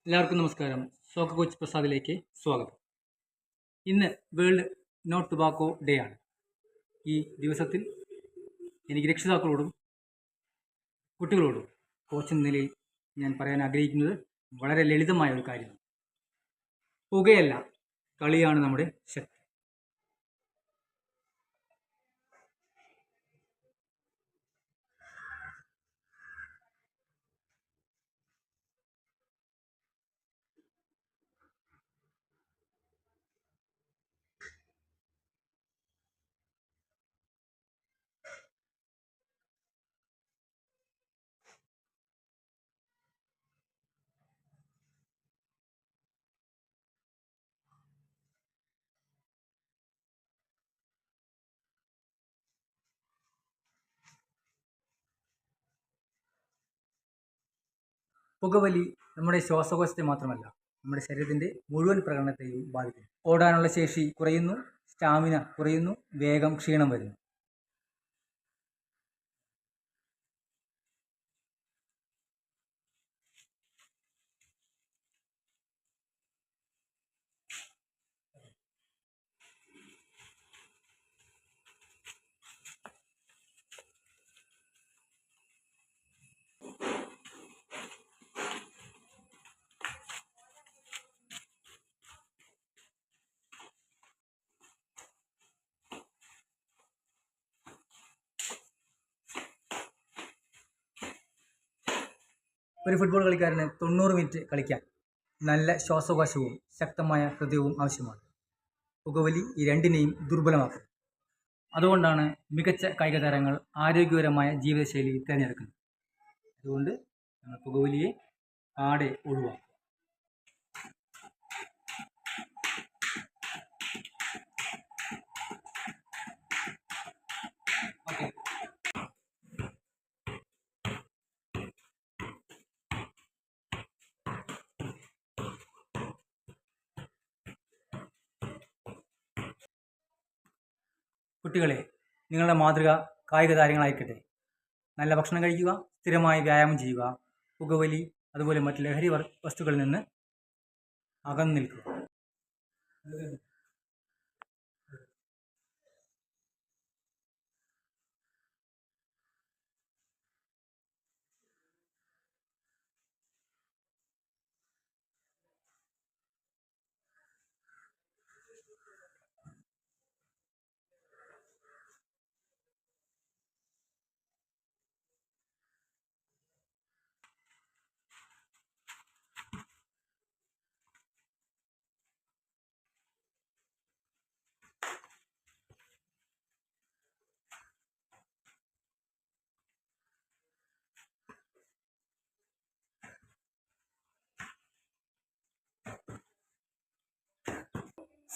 എല്ലാവർക്കും നമസ്കാരം. Soccer coach പ്രസാദിലേക്ക് സ്വാഗതം. ഇന്ന് വേൾഡ് നോ ടുബാക്കോ ഡേ ആണ്. ഈ ദിവസത്തിൽ എനിക്ക് രക്ഷിതാക്കളോടും കുട്ടികളോടും കോച്ച് എന്ന നിലയിൽ ഞാൻ പറയാൻ ആഗ്രഹിക്കുന്നത് വളരെ ലളിതമായ ഒരു കാര്യമാണ്. പുകയല്ല, കളിയാണ് നമ്മുടെ ശക്തി. പുകവലി നമ്മുടെ ശ്വാസകോശത്തെ മാത്രമല്ല, നമ്മുടെ ശരീരത്തിൻ്റെ മുഴുവൻ പ്രകടനത്തെയും ബാധിക്കുന്നു. ഓടാനുള്ള ശേഷി കുറയുന്നു, സ്റ്റാമിന കുറയുന്നു, വേഗം ക്ഷീണം വരുന്നു. ഒരു ഫുട്ബോൾ കളിക്കാരന് 90 മിനിറ്റ് കളിക്കാൻ നല്ല ശ്വാസകോശവും ശക്തമായ ഹൃദയവും ആവശ്യമാണ്. പുകവലി ഈ രണ്ടിനെയും ദുർബലമാക്കും. അതുകൊണ്ടാണ് മികച്ച കായിക താരങ്ങൾ ആരോഗ്യകരമായ ജീവിതശൈലി തിരഞ്ഞെടുക്കുന്നത്. അതുകൊണ്ട് നമ്മൾ പുകവലിയെ പാടെ ഒഴിവാക്കും. ഓക്കെ. കുട്ടികളെ, നിങ്ങളുടെ മാതൃക കായിക താരങ്ങളായിക്കട്ടെ. നല്ല ഭക്ഷണം കഴിക്കുക, സ്ഥിരമായി വ്യായാമം ചെയ്യുക, പുകവലി അതുപോലെ മറ്റ് ലഹരി വസ്തുക്കളിൽ നിന്ന് അകന്നു നിൽക്കുക.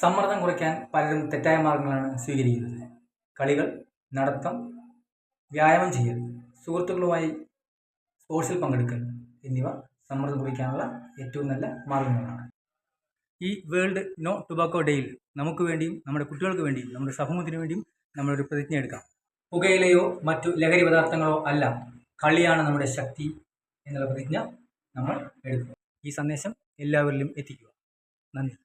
സമ്മർദ്ദം കുറയ്ക്കാൻ പലരും തെറ്റായ മാർഗങ്ങളാണ് സ്വീകരിക്കുന്നത്. കളികൾ, നടത്തം, വ്യായാമം ചെയ്യൽ, സുഹൃത്തുക്കളുമായി സ്പോർട്സിൽ പങ്കെടുക്കൽ എന്നിവ സമ്മർദ്ദം കുറയ്ക്കാനുള്ള ഏറ്റവും നല്ല മാർഗങ്ങളാണ്. ഈ വേൾഡ് നോ ടുബാക്കോ ഡേയിൽ നമുക്ക് വേണ്ടിയും നമ്മുടെ കുട്ടികൾക്ക് വേണ്ടിയും നമ്മുടെ സമൂഹത്തിന് വേണ്ടിയും നമ്മളൊരു പ്രതിജ്ഞ എടുക്കാം. പുകയിലയോ മറ്റു ലഹരി പദാർത്ഥങ്ങളോ അല്ല, കളിയാണ് നമ്മുടെ ശക്തി എന്നുള്ള പ്രതിജ്ഞ നമ്മൾ എടുക്കുക. ഈ സന്ദേശം എല്ലാവരിലും എത്തിക്കുക. നന്ദി.